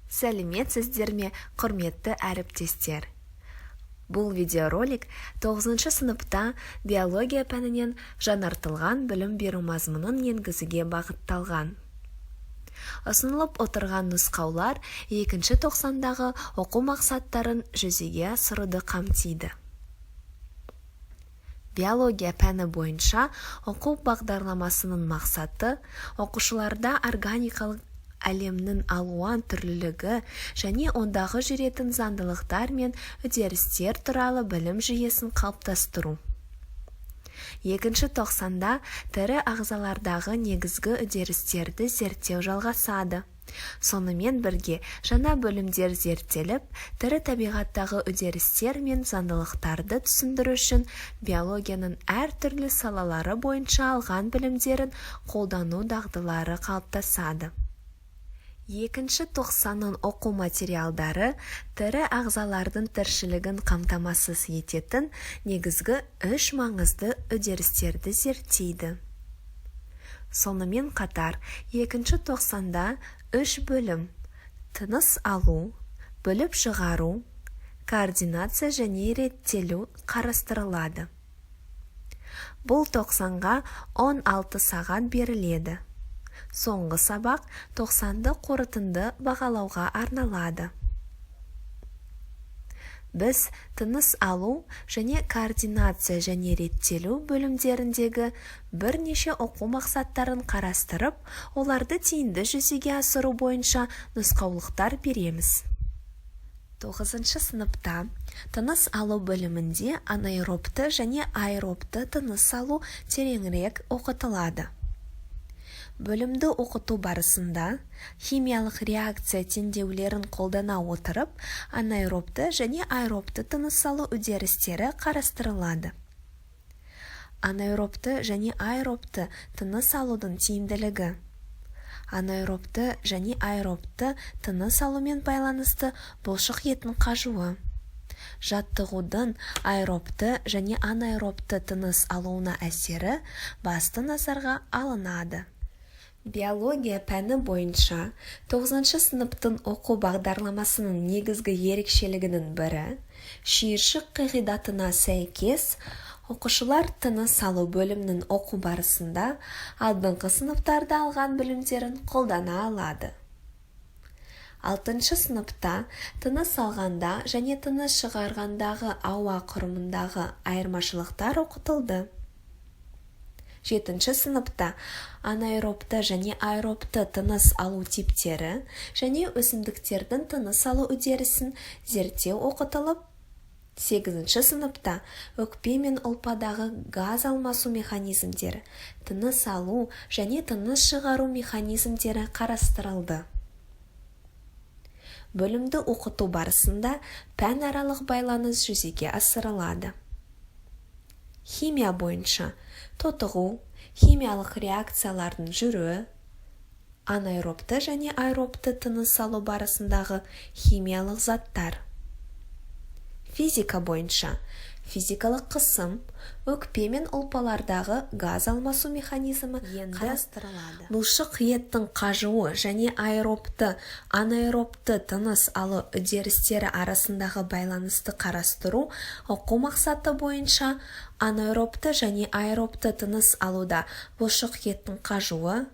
Сәлеметсіздер ме, құрметті әріптестер? Бұл видеоролик 9 сыныпта биология пәнінен жаңартылған білім беру мазмұнын енгізуге бағытталған. Ұсынылып отырған нұсқаулар 2 тоқсандағы оқу мақсаттарын жүзеге асыруды қамтиды. Биология пәні бойынша оқу бағдарламасының мақсаты оқушыларда органикалық әлемнің алуан түрлілігі және ондағы жүретін заңдылықтар мен үдерістер туралы білім жүйесін қалыптастыру. 2 тоқсанда тірі ағзалардағы негізгі үдерістерді зерттеу жалғасады. Сонымен бірге жаңа бөлімдер зерттеліп, тірі табиғаттағы үдерістер мен заңдылықтарды түсіндіру үшін биологияның әртүрлі салалары бойынша алған білімдерін қолдану дағдылары қалыптасады. 2 тоқсанның оқу материалдары тірі ағзалардың тіршілігін қамтамасыз ететін негізгі 3 маңызды үдерістерді зерттейді. Сонымен қатар 2 тоқсанда 3 бөлім: тыныс алу, бөліп шығару, координация және реттелу қарастырылады. Бұл тоқсанға 16 сағат беріледі. Соңғы сабақ 90-ды қорытынды бағалауға арналады. Біз тыныс алу және координация және реттелу бөлімдеріндегі бірнеше оқу мақсаттарын қарастырып, оларды тиімді жүзеге асыру бойынша нұсқаулықтар береміз. 9 сыныпта тыныс алу бөлімінде анаэробты және аэробты тыныс алу тереңірек оқытылады. Бөлімді оқыту барысында химиялық реакция теңдеулерін қолдана отырып, анаэробты және аэробты тыныс алу үдерістері қарастырылады. Анаэробты және аэробты тыныс алудың тиімділігі. Анаэробты және аэробты тыныс алумен байланысты бұлшық еттің қажуы. Жаттығудың аэробты және анаэробты тыныс алуына әсері басты назарға алынады. Биология пәні бойынша 9 сыныптың оқу бағдарламасының негізгі ерекшелігінің бірі, шиыршық қағидатына сәйкес, оқушылар тыныс алу бөлімінің оқу барысында алдыңғы сыныптарда алған білімдерін қолдана алады. 6 сыныпта тыныс алғанда және тыныс шығарғандағы ауа құрымындағы айырмашылықтар оқытылды. 7 сыныпта анаэробты және аэробты тыныс алу типтері және өсімдіктердің тыныс алу үдерісін зерттеу оқытылып, 8 сыныпта өкпе мен ұлпадағы газ алмасу механизмдері, тыныс алу және тыныс шығару механизмдері қарастырылды. Бөлімді оқыту барысында пәнаралық байланыс жүзеге асырылады. Химия бойынша тотығу, химиялық реакциялардың жүруі, анаэробты және аэробты тыныс алу барысындағы химиялық заттар. Физика бойынша физикалық қысым, өкпе мен ұлпалардағы газ алмасу механизмі қарастырылады. Бұлшық еттің қажуы және аэробты, анаэробты тыныс алу үдерістері арасындағы байланысты қарастыру оқу мақсаты бойынша анаэробты және аэробты тыныс алуда бұлшық еттің қажуы,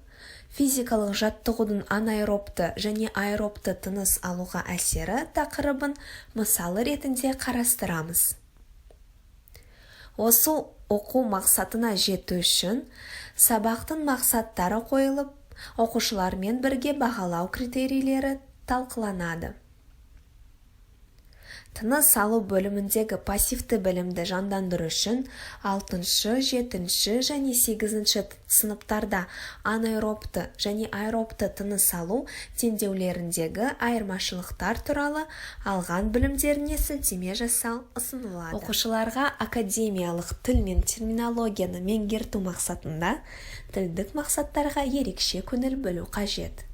физикалық жаттығудың анаэробты және аэробты тыныс алуға әсері тақырыбын мысалы ретінде қарастырамыз. Осы оқу мақсатына жету үшін сабақтың мақсаттары қойылып, оқушылармен бірге бағалау критерийлері талқыланады. Тыныс алу бөліміндегі пассивті білімді жандандыру үшін 6, 7 және 8 сыныптарда анаэробты және аэробты тыныс алу теңдеулеріндегі айырмашылықтар туралы алған білімдеріне сілтеме жасау ұсынылады. Оқушыларға академиялық тіл мен терминологияны меңгерту мақсатында тілдік мақсаттарға ерекше көңіл бөлу қажет.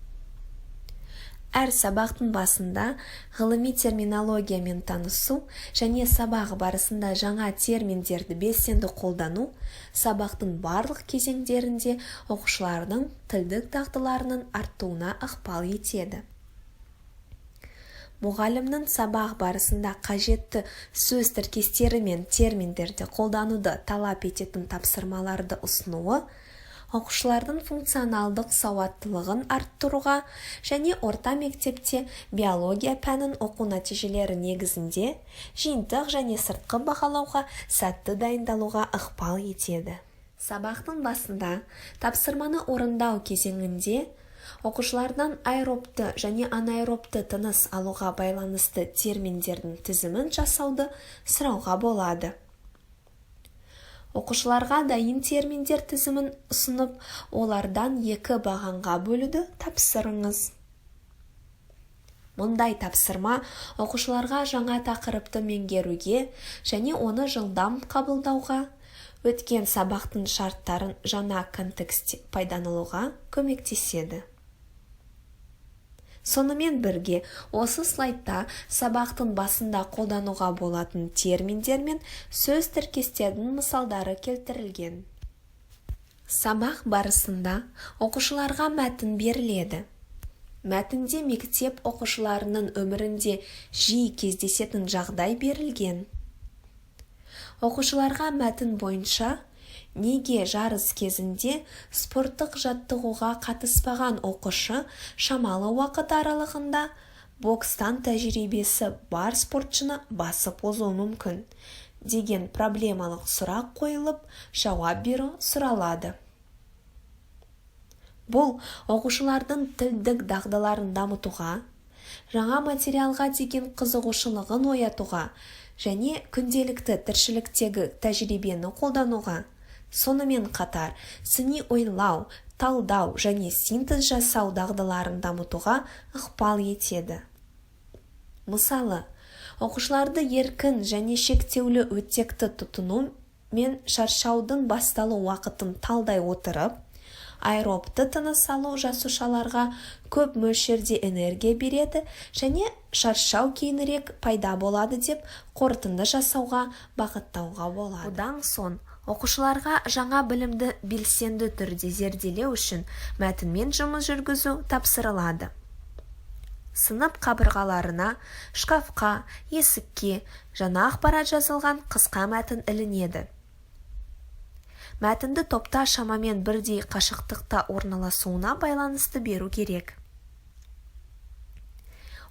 Әр сабақтың басында ғылыми терминологиямен танысу және сабақ барысында жаңа терминдерді белсенді қолдану сабақтың барлық кезеңдерінде оқушылардың тілдік дағдыларының артуына ықпал етеді. Мұғалімнің сабақ барысында қажетті сөз тіркестері мен терминдерді қолдануды талап ететін тапсырмаларды ұсынуы, оқушылардың функционалдық сауаттылығын арттыруға және орта мектепте биология пәнін оқу нәтижелері негізінде жиынтық және сыртқы бағалауға сәтті дайындалуға ықпал етеді. Сабақтың басында тапсырманы орындау кезеңінде оқушылардан аэробты және анаэробты тыныс алуға байланысты терминдердің тізімін жасауды сұрауға болады. Оқушыларға дайын терминдер тізімін ұсынып, олардан 2 бағанға бөлуді тапсырыңыз. Мұндай тапсырма оқушыларға жаңа тақырыпты меңгеруге және оны жылдам қабылдауға, өткен сабақтың шарттарын жаңа контекстте пайдалануға көмектеседі. Сонымен бірге, осы слайдта сабақтың басында қолдануға болатын терминдер мен сөз тіркестердің мысалдары келтірілген. Сабақ барысында оқушыларға мәтін беріледі. Мәтінде мектеп оқушыларының өмірінде жиі кездесетін жағдай берілген. Оқушыларға мәтін бойынша неге жарыс кезінде спорттық жаттығуға қатыспаған оқушы шамалы уақыт аралығында бокстан тәжірибесі бар спортшыны басып озуы мүмкін деген проблемалық сұрақ қойылып, жауап беру сұралады. Бұл оқушылардың тілдік дағдыларын дамытуға, жаңа материалға деген қызығушылығын оятуға және күнделікті тіршіліктегі тәжірибені қолдануға, сонымен қатар сыни ойлау, талдау және синтез жасау дағдыларын дамытуға ықпал етеді. Мысалы, оқушыларды еркін және шектеулі өттекті тұтыну мен шаршаудың басталу уақытын талдай отырып, аэробты тыныс алу жасушаларға көп мөлшерде энергия береді және шаршау кейінірек пайда болады деп қорытынды жасауға бағыттауға болады. Бұдан соң оқушыларға жаңа білімді белсенді түрде зерделеу үшін мәтінмен жұмыс жүргізу тапсырылады. Сынып қабырғаларына, шкафқа, есікке жаңа ақпарат жазылған қысқа мәтін ілінеді. Мәтінді топта шамамен бірдей қашықтықта орналасуына байланысты беру керек.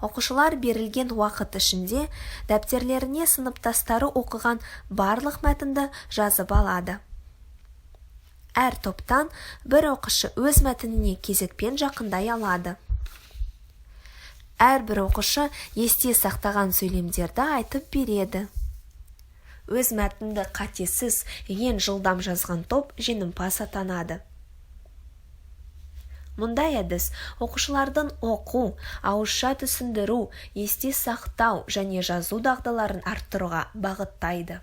Оқушылар берілген уақыт ішінде дәптерлеріне сыныптастары оқыған барлық мәтінді жазып алады. Әр топтан бір оқушы өз мәтініне кезекпен жақындай алады. Әрбір оқушы есте сақтаған сөйлемдерді айтып береді. Өз мәтінді қатесіз, ең жылдам жазған топ жеңімпаз атанады. Мұндай әдіс оқушылардың оқу, ауызша түсіндіру, есте сақтау және жазу дағдыларын арттыруға бағыттайды.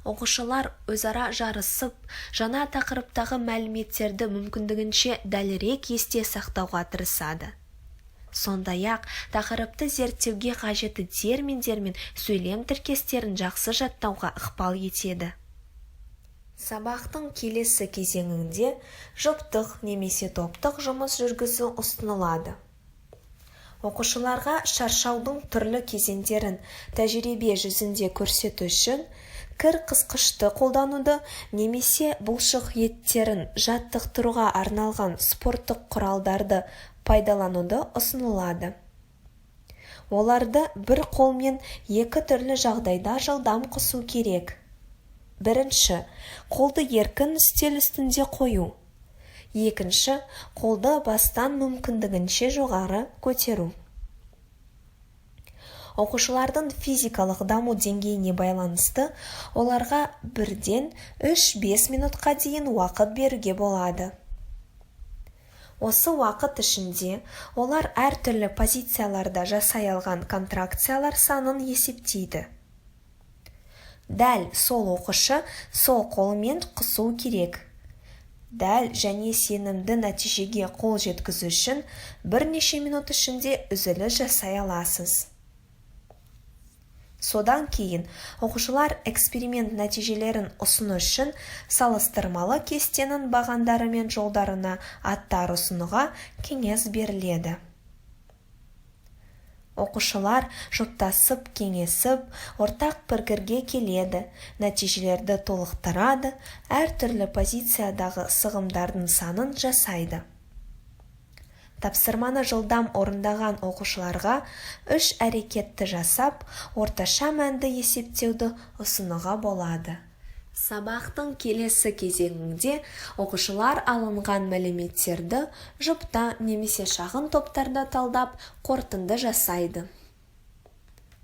Оқушылар өзара жарысып, жаңа тақырыптағы мәліметтерді мүмкіндігінше дәлірек есте сақтауға тырысады. Сондай-ақ тақырыпты зерттеуге қажетті терминдер мен сөйлем тіркестерін жақсы жаттауға ықпал етеді. Сабақтың келесі кезеңінде жұптық немесе топтық жұмыс жүргізу ұсынылады. Оқушыларға шаршаудың түрлі кезеңдерін тәжірибе жүзінде көрсету үшін кір қысқышты қолдануды немесе бұлшық еттерін жаттықтыруға арналған спорттық құралдарды пайдалануды ұсынылады. Оларды бір қолмен 2 түрлі жағдайда жылдам қысу керек. Бірінші, қолды еркін үстел үстінде қою. Екінші, қолды бастан мүмкіндігінше жоғары көтеру. Оқушылардың физикалық даму деңгейіне байланысты оларға 1-ден 3-5 минутқа дейін уақыт беруге болады. Осы уақыт ішінде олар әртүрлі позицияларда жасай алған контракциялар санын есептейді. Дәл сол оқушы сол қолымен қысу керек. Дәл және сенімді нәтижеге қол жеткізу үшін бірнеше минут ішінде үзіліс жасай аласыз. Содан кейін оқушылар эксперимент нәтижелерін ұсыну үшін салыстырмалы кестенің бағандары мен жолдарына аттар ұсынуға кеңес беріледі. Оқушылар жұптасып, кеңесіп, ортақ пікірге келеді, нәтижелерді толықтырады, әртүрлі позициядағы сығымдардың санын жасайды. Тапсырманы жылдам орындаған оқушыларға 3 әрекетті жасап, орташа мәнді есептеуді ұсынуға болады. Сабақтың келесі кезеңінде оқушылар алынған мәліметтерді жұпта немесе шағын топтарда талдап, қорытынды жасайды.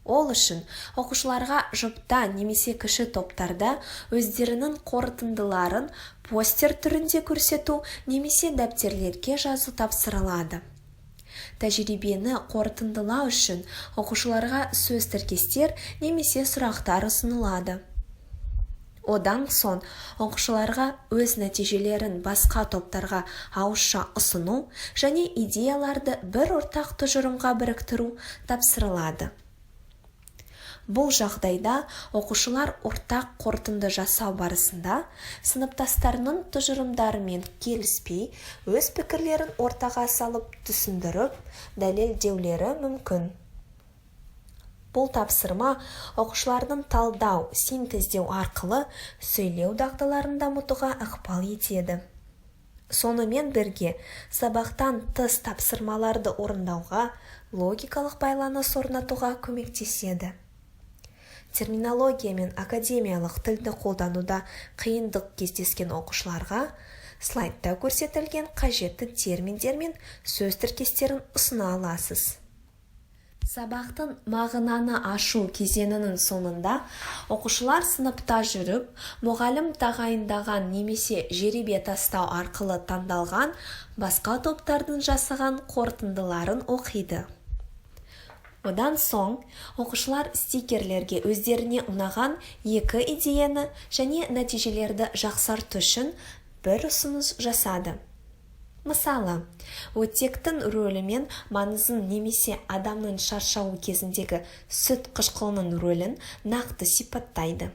Ол үшін оқушыларға жұпта немесе кіші топтарда өздерінің қорытындыларын постер түрінде көрсету немесе дәптерлерге жазу тапсырылады. Тәжірибені қорытындылау үшін оқушыларға сөз тіркестер немесе сұрақтар ұсынылады. Одан соң оқушыларға өз нәтижелерін басқа топтарға ауызша ұсыну және идеяларды бір ортақ тұжырымға біріктіру тапсырылады. Бұл жағдайда оқушылар ортақ қорытынды жасау барысында сыныптастарының тұжырымдарымен келіспей, өз пікірлерін ортаға салып түсіндіріп, дәлелдеулері мүмкін. Бұл тапсырма оқушылардың талдау, синтездеу арқылы сөйлеу дағдыларын дамытуға ықпал етеді. Сонымен бірге, сабақтан тыс тапсырмаларды орындауға, логикалық байланыс орнатуға көмектеседі. Терминология мен академиялық тілді қолдануда қиындық кездескен оқушыларға слайдта көрсетілген қажетті терминдер мен сөз тіркестерін ұсына аласыз. Сабақтың мағынаны ашу кезеңінің соңында оқушылар сыныпта жүріп, мұғалім тағайындаған немесе жеребе тастау арқылы таңдалған басқа топтардың жасаған қорытындыларын оқиды. Одан соң, оқушылар стикерлерге өздеріне ұнаған 2 идеяны және нәтижелерді жақсарту үшін бір ұсыныс жасады. Мысалы, оттектің рөлі мен маңызын немесе адамның шаршауы кезіндегі сүт қышқылының рөлін нақты сипаттайды.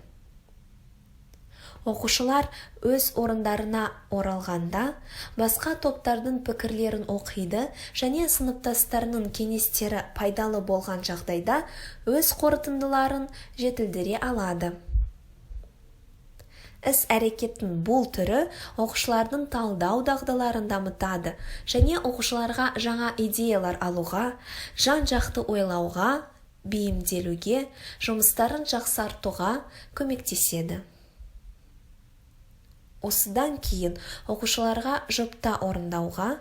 Оқушылар өз орындарына оралғанда, басқа топтардың пікірлерін оқиды және сыныптастарының кеңестері пайдалы болған жағдайда өз қорытындыларын жетілдіре алады. Іс-әрекеттің бұл түрі оқушылардың талдау дағдыларын дамытады және оқушыларға жаңа идеялар алуға, жан-жақты ойлауға, бейімделуге, жұмыстарын жақсартуға көмектеседі. Осыдан кейін оқушыларға жұпта орындауға,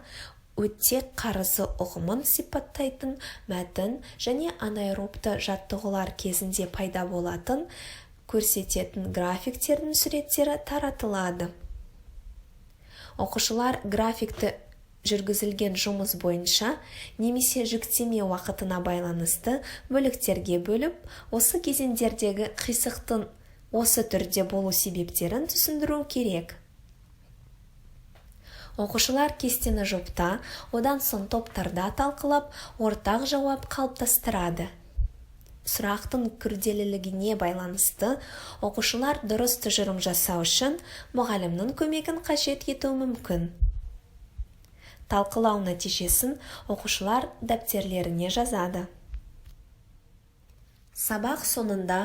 оттек қарызы ұғымын сипаттайтын мәтін және анаэробты жаттығулар кезінде пайда болатын көрсететін графиктердің суреттері таратылады. Оқушылар графикті жүргізілген жұмыс бойынша немесе жүктеме уақытына байланысты бөліктерге бөліп, осы кезеңдердегі қисықтың осы түрде болу себептерін түсіндіру керек. Оқушылар кестені жұпта, одан соң топтарда талқылап, ортақ жауап қалыптастырады. Сұрақтың күрделілігіне байланысты оқушылар дұрыс тұжырым жасау үшін мұғалімнің көмегін қажет етуі мүмкін. Талқылау нәтижесін оқушылар дәптерлеріне жазады. Сабақ соңында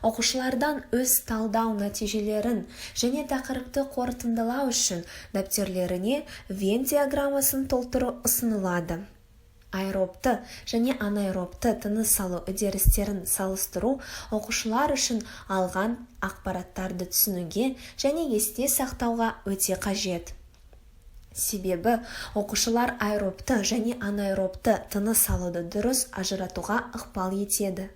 оқушылардан өз талдау нәтижелерін және тақырыпты қорытындылау үшін дәптерлеріне Вен диаграммасын толтыру ұсынылады. Аэробты және анаэробты тыныс алу үдерістерін салыстыру оқушылар үшін алған ақпараттарды түсінуге және есте сақтауға өте қажет. Себебі оқушылар аэробты және анаэробты тыныс алуды дұрыс ажыратуға ықпал етеді.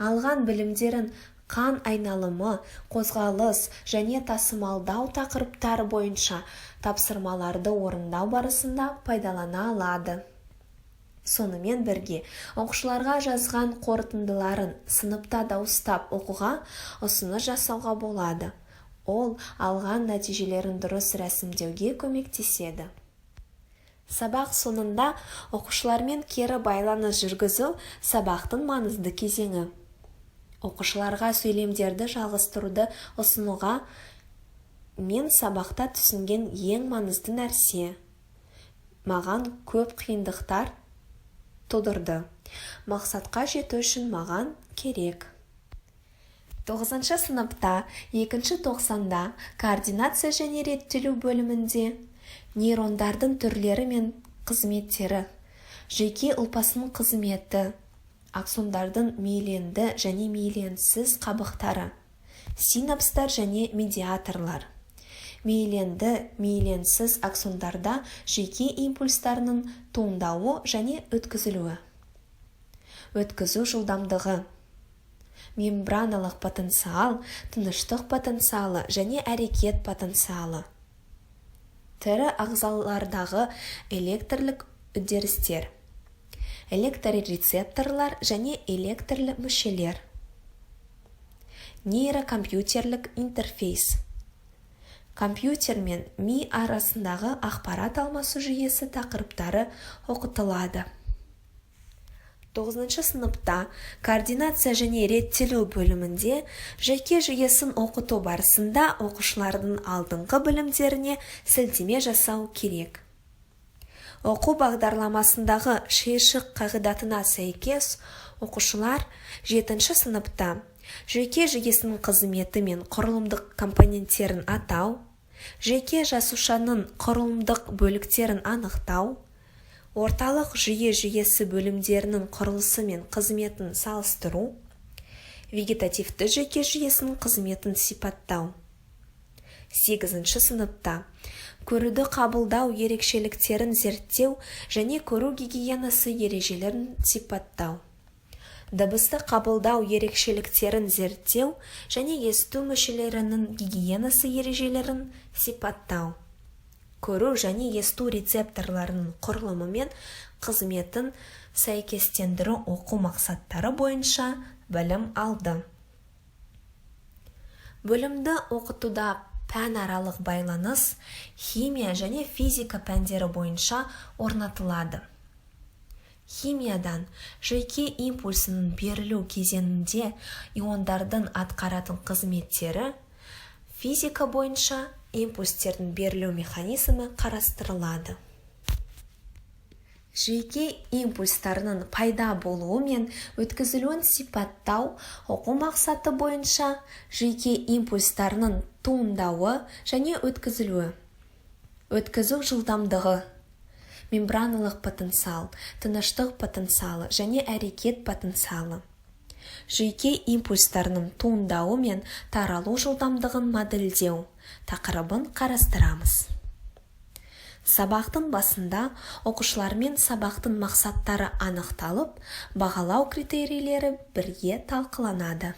Алған білімдерін қан айналымы, қозғалыс және тасымалдау тақырыптары бойынша тапсырмаларды орындау барысында пайдалана алады. Сонымен бірге, оқушыларға жазған қорытындыларын сыныпта дауыстап оқуға ұсыныс жасауға болады. Ол алған нәтижелерін дұрыс рәсімдеуге көмектеседі. Сабақ соңында оқушылармен кері байланыс жүргізу сабақтың маңызды кезеңі. Оқушыларға сөйлемдерді жалғастыруды ұсынуға мен сабақта түсінген ең маңызды нәрсе. Маған көп қиындықтар тудырды. Мақсатқа жету үшін маған керек. 9 сыныпта 2 тоқсанда координация және реттелу бөлімінде нейрондардың түрлері мен қызметтері, жүйке ұлпасының қызметі, аксондардың мейленді және мейленсіз қабықтары, синапстар және медиаторлар. Мейленді, мейленсіз аксондарда жүйке импульстарының туындауы және өткізілуі. Өткізу жылдамдығы. Мембраналық потенциал, тыныштық потенциалы және әрекет потенциалы. Тірі ағзалардағы электрлік үдерістер. Электрорецепторлар және электрлі мүшелер. Нейрокомпьютерлік интерфейс. Компьютер мен ми арасындағы ақпарат алмасу жүйесі тақырыптары оқытылады. 9 сыныпта координация және реттелу бөлімінде жүйке жүйесін оқыту барысында оқушылардың алдыңғы білімдеріне сілтеме жасау керек. Оқу бағдарламасындағы шиыршық қағидатына сәйкес, оқушылар 7 сыныпта жүйке жүйесінің қызметі мен құрылымдық компоненттерін атау, жүйке жасушаның құрылымдық бөліктерін анықтау, орталық жүйесі бөлімдерінің құрылысы мен қызметін салыстыру, вегетативті жүйке жүйесінің қызметін сипаттау. 8 сыныпта көруді қабылдау ерекшеліктерін зерттеу және көру гигиенасы ережелерін сипаттау. Дыбысты қабылдау ерекшеліктерін зерттеу және есту мүшелерінің гигиенасы ережелерін сипаттау. Көру және есту рецепторларының құрылымы мен қызметін сәйкестендіру оқу мақсаттары бойынша білім алды. Бөлімді оқытуда пәнаралық байланыс, химия және физика пәндері бойынша орнатылады. Химиядан жүйке импульсының берілу кезеңінде иондардың атқаратын қызметтері, физика бойынша импульстердің берілу механизмі қарастырылады. Жүйке импульстарының пайда болуы мен өткізілуін сипаттау оқу мақсаты бойынша жүйке импульстарының туындауы және өткізілуі. Өткізу жылдамдығы. Мембраналық потенциал, тыныштық потенциалы және әрекет потенциалы. Жүйке импульстарының туындауы мен таралу жылдамдығын модельдеу тақырыбын қарастырамыз. Сабақтың басында оқушылармен сабақтың мақсаттары анықталып, бағалау критерийлері бірге талқыланады.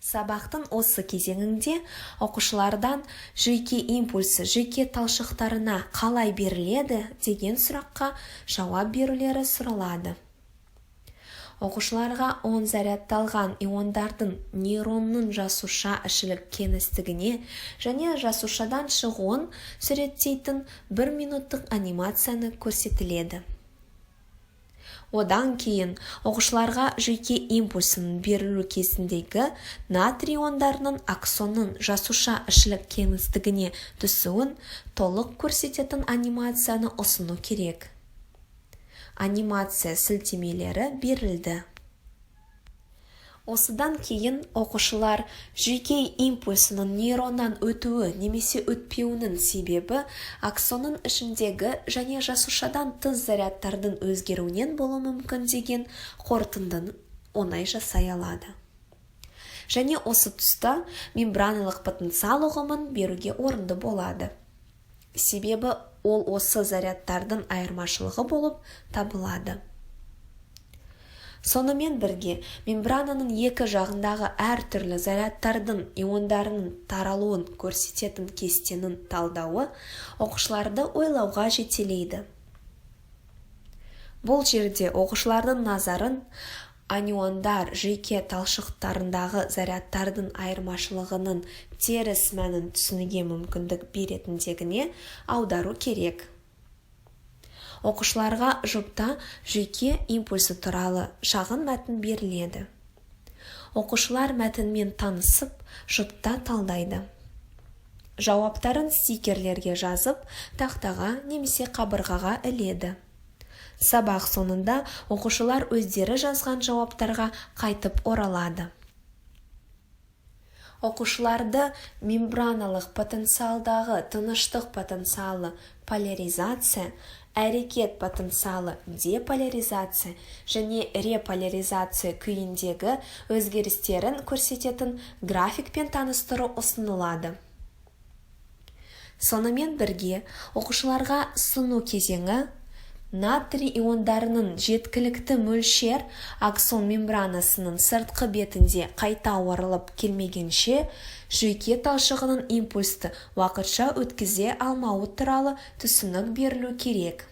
Сабақтың осы кезеңінде оқушылардан жүйке импульсы жүйке талшықтарына қалай беріледі деген сұраққа жауап берулері сұралады. Оқушыларға оң зарядталған иондардың нейронның жасуша ішілік кеңістігіне және жасушадан шығуын суреттейтін 1 минуттық анимацияны көрсетіледі. Одан кейін оқушыларға жүйке импульсының берілу кезіндегі натрий иондарының аксонның жасуша ішілік кеңістігіне түсуін толық көрсететін анимацияны ұсыну керек. Анимация сілтемелері берілді. Осыдан кейін оқушылар жүйке импульсының нейроннан өтуі немесе өтпеуінің себебі аксонның ішіндегі және жасушадан тыс зарядтардың өзгеруінен болуы мүмкін деген қорытындыны оңай жасай алады. Және осы тұста мембраналық потенциал ұғымын беруге орынды болады. Себебі ол осы зарядтардың айырмашылығы болып табылады. Сонымен бірге, мембрананың екі жағындағы әртүрлі зарядтардың иондарының таралуын көрсететін кестенің талдауы оқушыларды ойлауға жетелейді. Бұл жерде оқушылардың назарын аниондар жүйке талшықтарындағы зарядтардың айырмашылығының теріс мәнін түсінуге мүмкіндік беретіндігіне аудару керек. Оқушыларға жұпта жүйке импульсы туралы шағын мәтін беріледі. Оқушылар мәтінмен танысып, жұпта талдайды. Жауаптарын стикерлерге жазып, тақтаға немесе қабырғаға іледі. Сабақ соңында оқушылар өздері жазған жауаптарға қайтып оралады. Оқушыларды мембраналық потенциалдағы тыныштық потенциалы поляризация, әрекет потенциалы деполяризация және реполяризация күйіндегі өзгерістерін көрсететін графикпен таныстыру ұсынылады. Сонымен бірге, оқушыларға сыну кезеңі, натрий иондарының жеткілікті мөлшер аксон мембранасының сыртқы бетінде қайта оралып келмегенше, жүйке талшығының импульсті уақытша өткізе алмауы туралы түсінік берілу керек.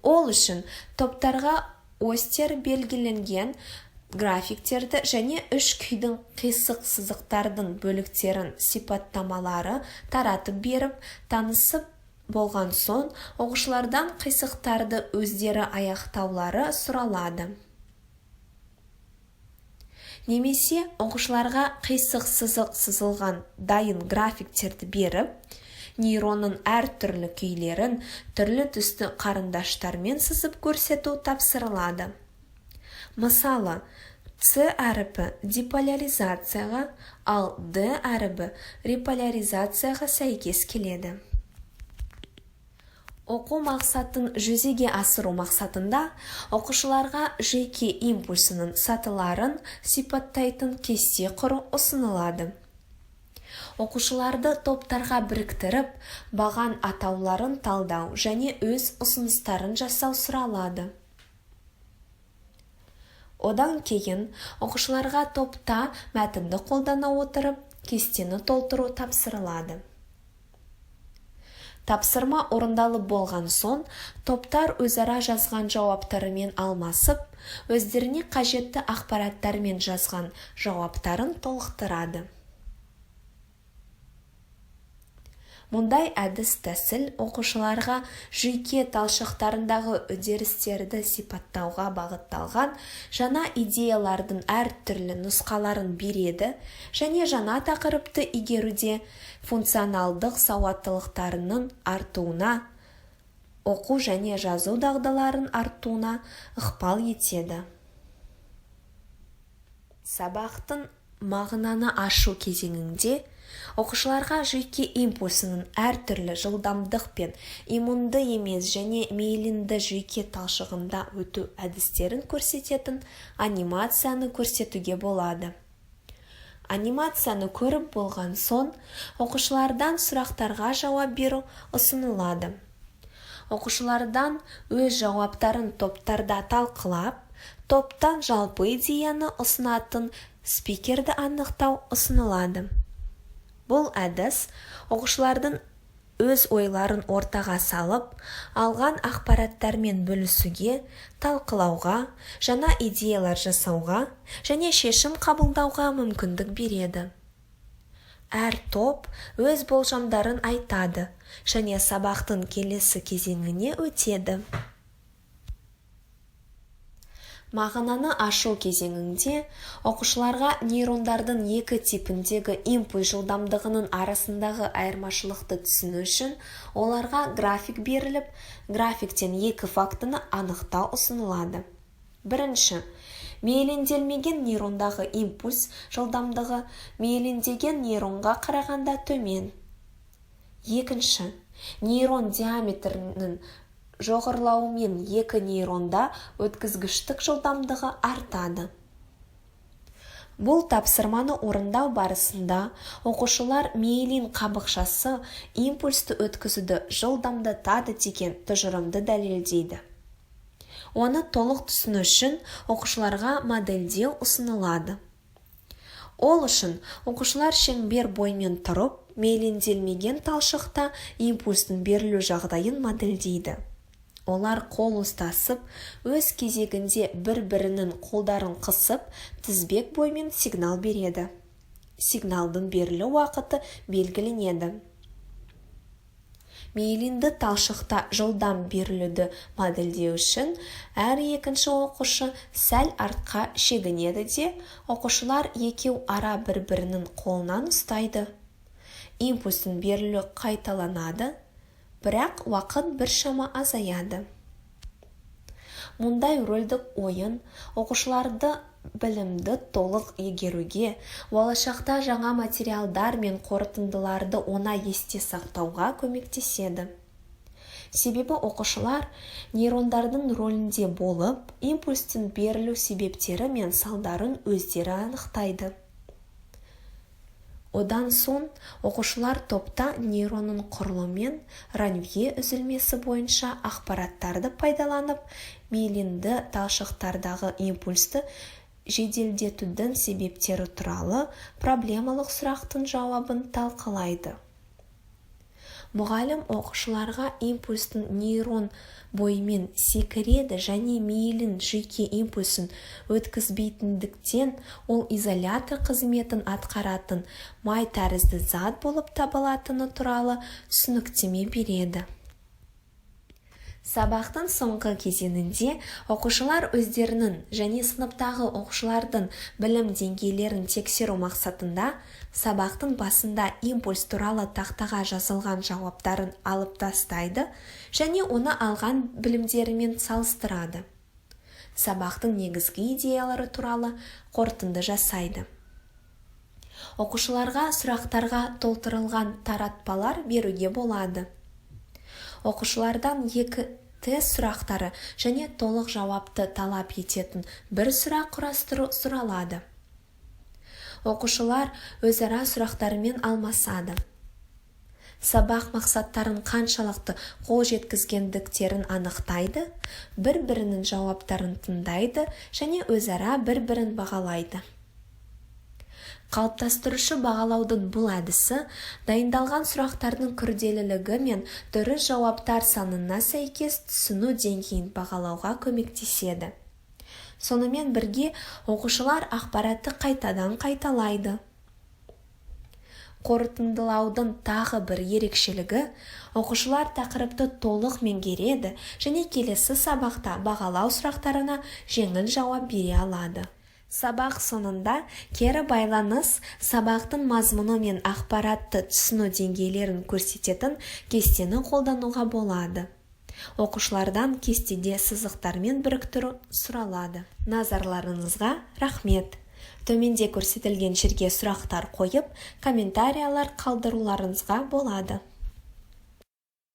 Ол үшін топтарға остер белгіленген графиктерді және үш күйдің қисық сызықтардың бөліктерін сипаттамалары таратып беріп, танысып болған соң, оқушылардан қисықтарды өздері аяқтаулары сұралады. Немесе оқушыларға қисық сызық сызылған дайын графиктерді беріп, нейронның әртүрлі күйлерін түрлі түсті қарындаштармен сызып көрсету тапсырылады. Мысалы, С әріпі деполяризацияға, ал Д әріпі реполяризацияға сәйкес келеді. Оқу мақсатын жүзеге асыру мақсатында оқушыларға жүйке импульсінің сатыларын сипаттайтын кесте құру ұсынылады. Оқушыларды топтарға біріктіріп, баған атауларын талдау және өз ұсыныстарын жасау сұралады. Одан кейін оқушыларға топта мәтінді қолдана отырып, кестені толтыру тапсырылады. Тапсырма орындалып болған соң, топтар өзара жазған жауаптарымен алмасып, өздеріне қажетті ақпараттармен жазған жауаптарын толықтырады. Мұндай әдіс тәсіл оқушыларға жүйке талшықтарындағы үдерістерді сипаттауға бағытталған жаңа идеялардың әртүрлі нұсқаларын береді және жаңа тақырыпты игеруде функционалдық сауаттылықтарының артуына, оқу және жазу дағдыларын артуына ықпал етеді. Сабақтың мағынаны ашу кезеңінде оқушыларға жүйке импульсінің әртүрлі жылдамдықпен иммунды емес және мейлінді жүйке талшығында өту әдістерін көрсететін анимацияны көрсетуге болады. Анимацияны көріп болған соң, оқушылардан сұрақтарға жауап беру ұсынылады. Оқушылардан өз жауаптарын топтарда талқылап, топтан жалпы идеяны ұсынатын спикерді анықтау ұсынылады. Бұл әдіс оқушылардың өз ойларын ортаға салып, алған ақпараттармен бөлісуге, талқылауға, жаңа идеялар жасауға және шешім қабылдауға мүмкіндік береді. Әр топ өз болжамдарын айтады және сабақтың келесі кезеңіне өтеді. Мағынаны ашу кезеңінде оқушыларға нейрондардың екі типіндегі импульс жылдамдығының арасындағы айырмашылықты түсіну үшін оларға график беріліп, графиктен екі фактіні анықтау ұсынылады. Бірінші, мейлінделмеген нейрондағы импульс жылдамдығы мейліндеген нейронға қарағанда төмен. Екінші, нейрон диаметрінің жоғарылауымен екі нейронда өткізгіштік жылдамдығы артады. Бұл тапсырманы орындау барысында оқушылар миелин қабықшасы импульсті өткізуді жылдамдатады деген тұжырымды дәлелдейді. Оны толық түсіну үшін оқушыларға модельдеу ұсынылады. Ол үшін оқушылар шеңбер бойымен тұрып, мейлінделмеген талшықта импульстің берілу жағдайын модельдейді. Олар қол ұстасып, өз кезегінде бір-бірінің қолдарын қысып, тізбек бойымен сигнал береді. Сигналдың берілу уақыты белгіленеді. Мейлінді талшықта жылдам берілуді модельдеу үшін әр екінші оқушы сәл артқа шегінеді де, оқушылар екеу ара бір-бірінің қолынан ұстайды. Импульстің берілу қайталанады, бірақ уақыт біршама азаяды. Мұндай рөлдік ойын оқушыларды білімді толық игеруге, болашақта жаңа материалдар мен қорытындыларды оңай есте сақтауға көмектеседі. Себебі оқушылар нейрондардың рөлінде болып, импульстің берілу себептері мен салдарын өздері анықтайды. Одан соң оқушылар топта нейронның құрылымы ранве үзілмесі бойынша ақпараттарды пайдаланып, миелинді талшықтардағы импульсті жеделдетудің себептері туралы проблемалық сұрақтың жауабын талқылайды. Мұғалім оқушыларға импульстің нейрон бойымен секіреді және миелин жүйке импульсын өткізбейтіндіктен ол изолятор қызметін атқаратын май тәрізді зат болып табылатыны туралы түсініктеме береді. Сабақтың соңғы кезеңінде оқушылар өздерінің және сыныптағы оқушылардың білім деңгейлерін тексеру мақсатында сабақтың басында импульс туралы тақтаға жазылған жауаптарын алып тастайды және оны алған білімдерімен салыстырады. Сабақтың негізгі идеялары туралы қорытынды жасайды. Оқушыларға сұрақтарға толтырылған таратпалар беруге болады. Оқушылардан 2 тест сұрақтары және толық жауапты талап ететін бір сұрақ құрастыру сұралады. Оқушылар өзара сұрақтарымен алмасады. Сабақ мақсаттарын қаншалықты қол жеткізгендіктерін анықтайды, бір-бірінің жауаптарын тыңдайды және өзара бір-бірін бағалайды. Қалыптастырушы бағалаудың бұл әдісі дайындалған сұрақтардың күрделілігі мен дұрыс жауаптар санына сәйкес түсіну деңгейін бағалауға көмектеседі. Сонымен бірге оқушылар ақпаратты қайтадан қайталайды. Қорытындылаудың тағы бір ерекшелігі оқушылар тақырыпты толық меңгереді және келесі сабақта бағалау сұрақтарына жеңіл жауап бере алады. Сабақ соңында кері байланыс сабақтың мазмұны мен ақпаратты түсіну деңгейлерін көрсететін кестені қолдануға болады. Оқушылардан кестеде сызықтармен біріктіру сұралады. Назарларыңызға рахмет. Төменде көрсетілген жерге сұрақтар қойып, комментариялар қалдыруларыңызға болады.